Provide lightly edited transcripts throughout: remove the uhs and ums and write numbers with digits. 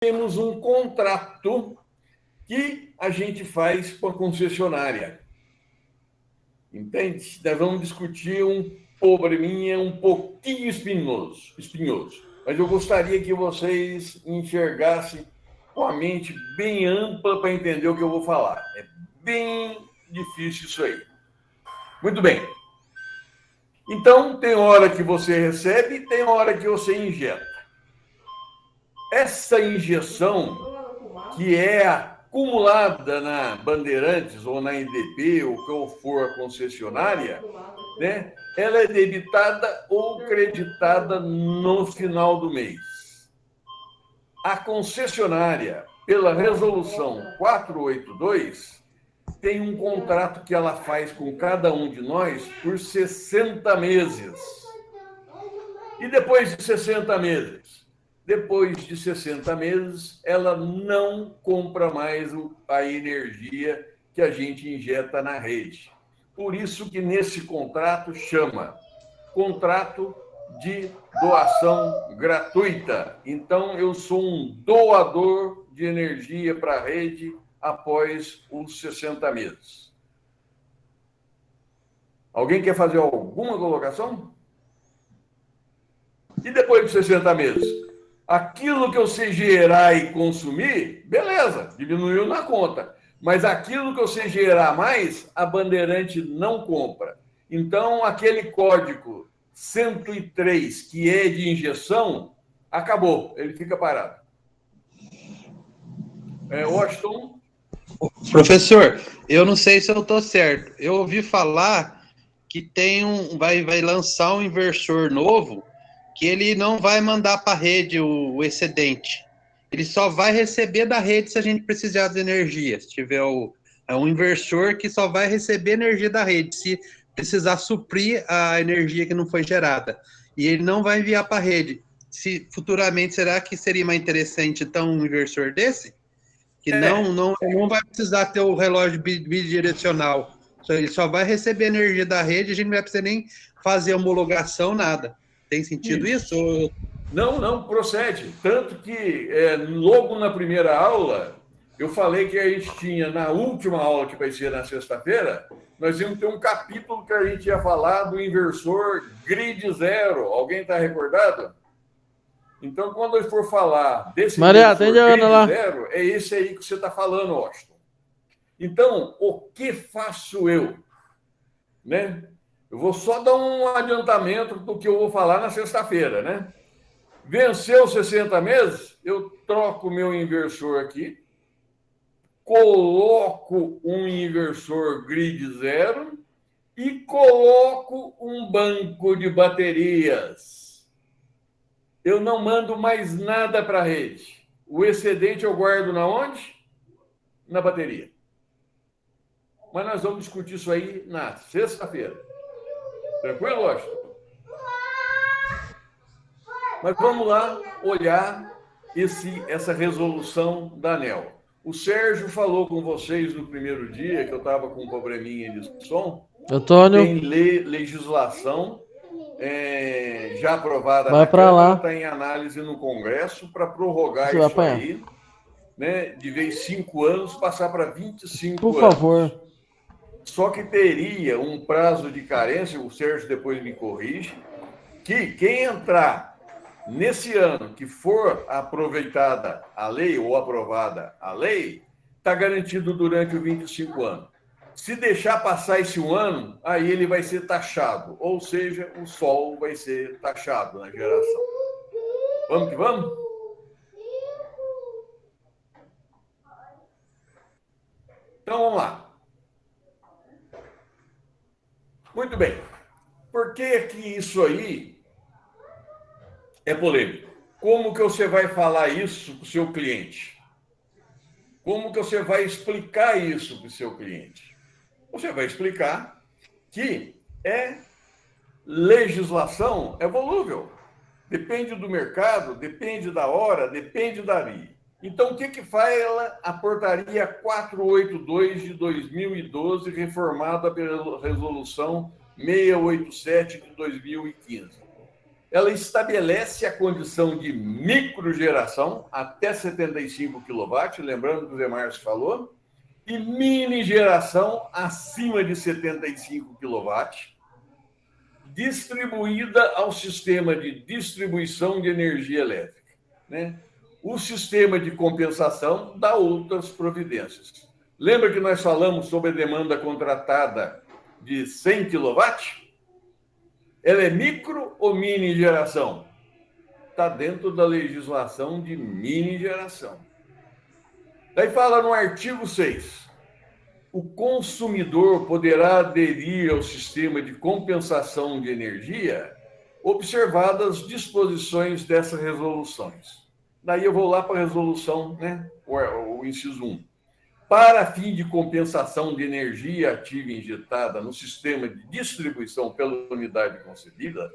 temos um contrato que a gente faz com a concessionária. Entende? Nós vamos discutir um probleminha um pouquinho espinhoso. Mas eu gostaria que vocês enxergassem com a mente bem ampla para entender o que eu vou falar. É bem difícil isso aí. Muito bem. Então, tem hora que você recebe e tem hora que você injeta. Essa injeção, que é acumulada na Bandeirantes ou na IDP, ou qual for a concessionária, né, ela é debitada ou creditada no final do mês. A concessionária, pela resolução 482, tem um contrato que ela faz com cada um de nós por 60 meses. E depois de 60 meses? Depois de 60 meses, ela não compra mais a energia que a gente injeta na rede. Por isso que nesse contrato chama contrato de doação gratuita. Então, eu sou um doador de energia para a rede após os 60 meses. Alguém quer fazer alguma colocação? E depois de 60 meses? Aquilo que eu sei gerar e consumir, beleza, diminuiu na conta. Mas aquilo que eu sei gerar mais, a Bandeirante não compra. Então, aquele código 103, que é de injeção, acabou, ele fica parado. Washington? Professor, eu não sei se eu estou certo. Eu ouvi falar que vai lançar um inversor novo que ele não vai mandar para a rede o excedente. Ele só vai receber da rede se a gente precisar de energia. Se tiver um inversor que só vai receber energia da rede, se precisar suprir a energia que não foi gerada. E ele não vai enviar para a rede. Se futuramente, será que seria mais interessante, então, um inversor desse? Que não vai precisar ter o relógio bidirecional. Ele só vai receber energia da rede, a gente não vai precisar nem fazer homologação, nada. Tem sentido isso? Não, procede. Tanto que, logo na primeira aula, eu falei que a gente tinha, na última aula, que vai ser na sexta-feira, nós íamos ter um capítulo que a gente ia falar do inversor grid zero. Alguém está recordado? Então, quando eu for falar desse Maria, inversor grid zero, é esse aí que você está falando, Washington. Então, o que faço eu? Né? Eu vou só dar um adiantamento do que eu vou falar na sexta-feira, né? Venceu 60 meses, eu troco o meu inversor aqui, coloco um inversor grid zero e coloco um banco de baterias. Eu não mando mais nada para a rede. O excedente eu guardo na onde? Na bateria. Mas nós vamos discutir isso aí na sexta-feira. Tranquilo, Washington? Mas vamos lá olhar essa resolução da ANEEL. O Sérgio falou com vocês no primeiro dia, que eu estava com um probleminha de som. Antônio. Tem legislação já aprovada vai na pra Câmara, lá. está em análise no Congresso para prorrogar Você vai isso apanhar. aí, né, de vez 5 anos, passar para 25 Por anos. favor. Só que teria um prazo de carência, o Sérgio depois me corrige, que quem entrar nesse ano que for aproveitada a lei ou aprovada a lei, está garantido durante os 25 anos. Se deixar passar esse um ano, aí ele vai ser taxado, ou seja, o sol vai ser taxado na geração. Vamos que vamos? Então vamos lá. Muito bem. Por que que isso aí é polêmico? Como que você vai falar isso para o seu cliente? Como que você vai explicar isso para o seu cliente? Você vai explicar que legislação é volúvel. Depende do mercado, depende da hora, depende dali. Então, o que fala a portaria 482 de 2012, reformada pela resolução 687 de 2015? ela estabelece a condição de microgeração até 75 kW, lembrando que o Zé Márcio falou, e mini geração acima de 75 kW, distribuída ao sistema de distribuição de energia elétrica, né? O sistema de compensação dá outras providências. Lembra que nós falamos sobre a demanda contratada de 100 kW? Ela é micro ou mini geração? Está dentro da legislação de mini geração. Daí fala no artigo 6. O consumidor poderá aderir ao sistema de compensação de energia, observadas as disposições dessas resoluções. Daí eu vou lá para a resolução, né? O inciso 1. Para fim de compensação de energia ativa injetada no sistema de distribuição pela unidade concedida,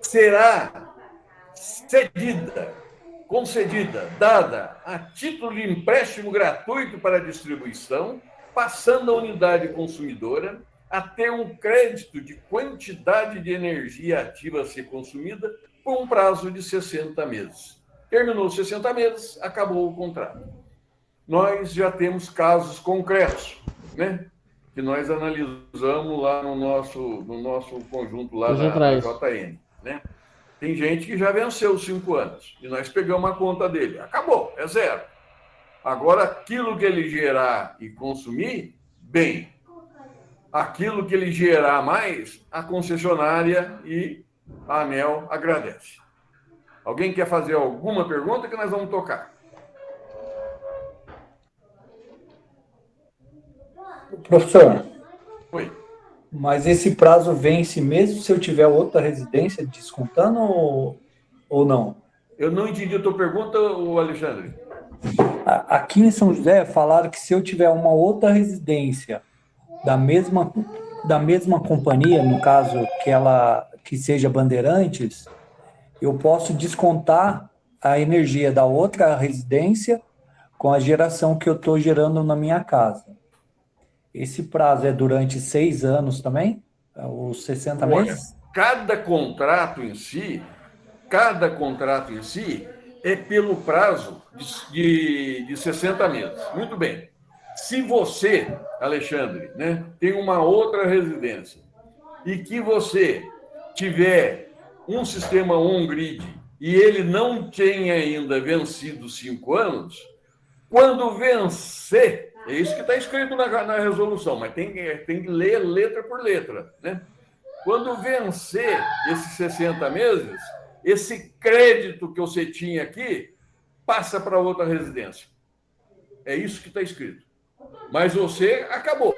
será concedida, dada a título de empréstimo gratuito para a distribuição, passando a unidade consumidora a ter um crédito de quantidade de energia ativa a ser consumida por um prazo de 60 meses. Terminou os 60 meses, acabou o contrato. Nós já temos casos concretos, né? Que nós analisamos lá no nosso conjunto lá da JN, né? Tem gente que já venceu os 5 anos e nós pegamos a conta dele. Acabou, é zero. Agora, aquilo que ele gerar e consumir, bem. Aquilo que ele gerar mais, a concessionária e a ANEEL agradece. Alguém quer fazer alguma pergunta que nós vamos tocar? Professor, Oi. mas esse prazo vence mesmo se eu tiver outra residência descontando ou não? Eu não entendi a tua pergunta, Alexandre. Aqui em São José falaram que se eu tiver uma outra residência da mesma companhia, no caso que seja Bandeirantes, eu posso descontar a energia da outra residência com a geração que eu estou gerando na minha casa. Esse prazo é durante 6 anos também? Os 60 meses? Cada contrato em si é pelo prazo de 60 meses. Muito bem. Se você, Alexandre, né, tem uma outra residência e que você tiver um sistema on-grid e ele não tenha ainda vencido 5 anos, quando vencer, é isso que está escrito na resolução, mas tem que ler letra por letra, né? Quando vencer esses 60 meses, esse crédito que você tinha aqui passa para outra residência. É isso que está escrito. Mas você acabou.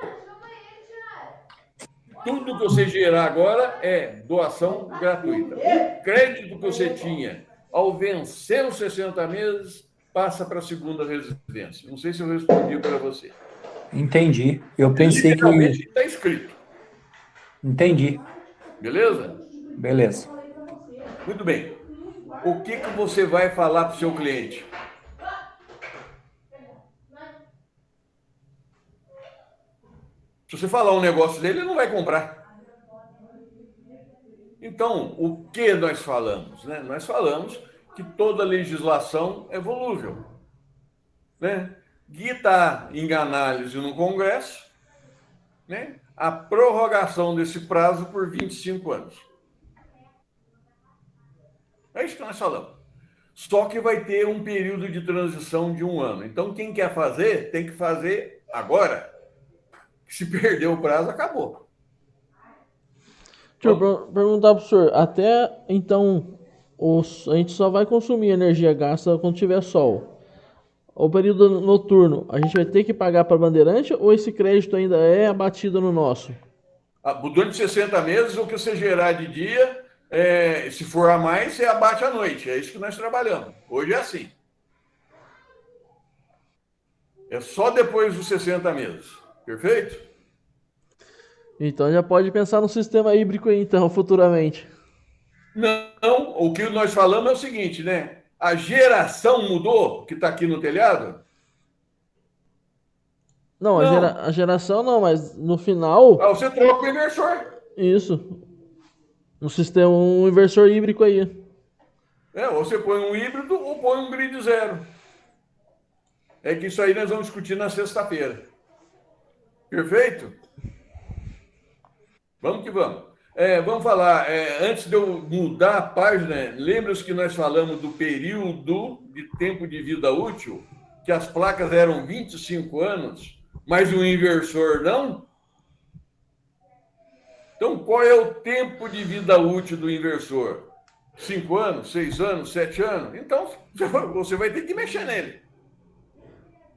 Tudo que você gerar agora é doação gratuita. O crédito que você tinha ao vencer os 60 meses passa para a segunda residência. Não sei se eu respondi para você. Entendi. Eu pensei que... Está escrito. Entendi. Beleza? Beleza. Muito bem. O que você vai falar para o seu cliente? Se você falar um negócio dele, ele não vai comprar. Então, o que nós falamos? Né? Nós falamos que toda legislação é volúvel. Né? Gui está em análise no Congresso, né? A prorrogação desse prazo por 25 anos. É isso que nós falamos. Só que vai ter um período de transição de 1 ano. Então, quem quer fazer, tem que fazer agora. Se perder o prazo, acabou. Deixa eu perguntar para o senhor. Até então, a gente só vai consumir energia gasta quando tiver sol. O período noturno, a gente vai ter que pagar para a Bandeirante ou esse crédito ainda é abatido no nosso? Durante 60 meses, o que você gerar de dia, se for a mais, você abate à noite. É isso que nós trabalhamos. Hoje é assim. É só depois dos 60 meses. Perfeito? Então já pode pensar no sistema híbrido aí, então, futuramente. Não, o que nós falamos é o seguinte, né? A geração mudou, que está aqui no telhado? Não, a geração não, mas no final... Você troca o inversor. Isso. Um inversor híbrido aí. Ou você põe um híbrido ou põe um grid zero. É que isso aí nós vamos discutir na sexta-feira. Perfeito? Vamos que vamos. Vamos falar, antes de eu mudar a página, lembra-se que nós falamos do período de tempo de vida útil, que as placas eram 25 anos, mas o inversor não? Então, qual é o tempo de vida útil do inversor? 5 anos, 6 anos, 7 anos? Então, você vai ter que mexer nele.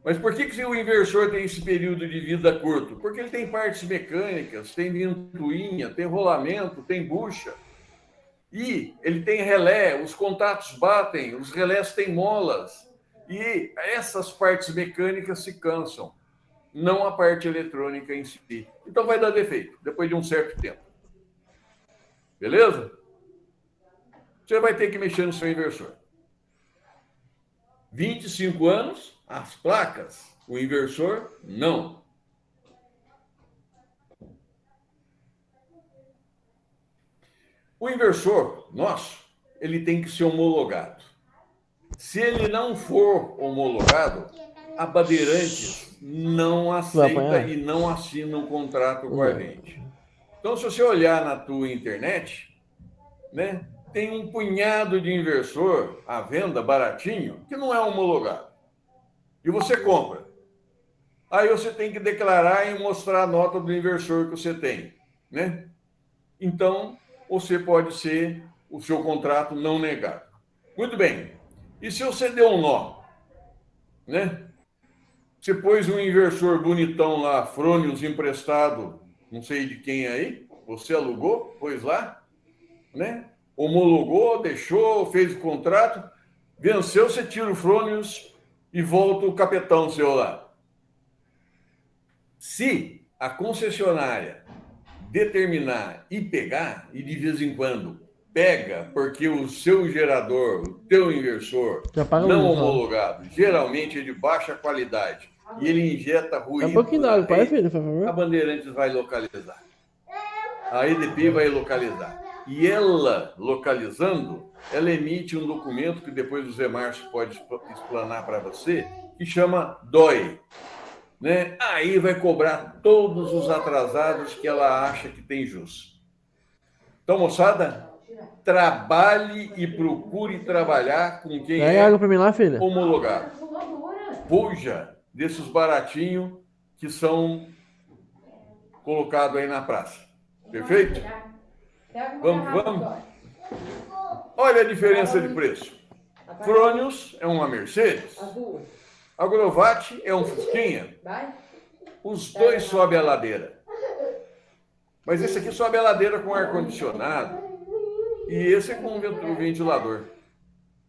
Mas por que o inversor tem esse período de vida curto? Porque ele tem partes mecânicas, tem ventoinha, tem rolamento, tem bucha. E ele tem relé, os contatos batem, os relés têm molas. E essas partes mecânicas se cansam, não a parte eletrônica em si. Então vai dar defeito, depois de um certo tempo. Beleza? Você vai ter que mexer no seu inversor. 25 anos, as placas. O inversor, não. O inversor, nosso, ele tem que ser homologado. Se ele não for homologado, a Bandeirantes não aceita e não assina um contrato com a gente. Então, se você olhar na tua internet, né, tem um punhado de inversor à venda, baratinho, que não é homologado. E você compra. Aí você tem que declarar e mostrar a nota do inversor que você tem, né? Então, você pode ser o seu contrato não negado. Muito bem. E se você deu um nó, né? Você pôs um inversor bonitão lá, Frônios emprestado, não sei de quem aí, você alugou, pôs lá, né? Homologou, deixou, fez o contrato, venceu, você tira o Frônios e volta o capetão seu lá. Se a concessionária determinar e pegar, e de vez em quando pega, porque o seu gerador, o teu inversor, não homologado, geralmente é de baixa qualidade, e ele injeta ruído, a Bandeirantes vai localizar. A EDP vai localizar. E ela, localizando, ela emite um documento que depois o Zé Márcio pode explanar para você, que chama DOI. Né? Aí vai cobrar todos os atrasados que ela acha que tem jus. Então, moçada, trabalhe e procure trabalhar com quem água pra mim lá, filha. Homologado. Fuja desses baratinhos que são colocados aí na praça. Perfeito? Vamos? Olha a diferença de preço. Frônios é uma Mercedes. Agrovat é um Fusquinha. Os dois sobem a ladeira. Mas esse aqui sobe a ladeira com ar-condicionado. E esse é com um ventilador.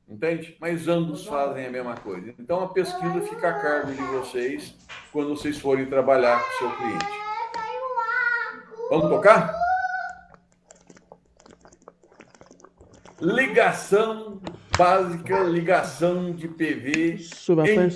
Entende? Mas ambos fazem a mesma coisa. Então a pesquisa fica a cargo de vocês quando vocês forem trabalhar com o seu cliente. Vamos tocar? Ligação básica, ligação de PV em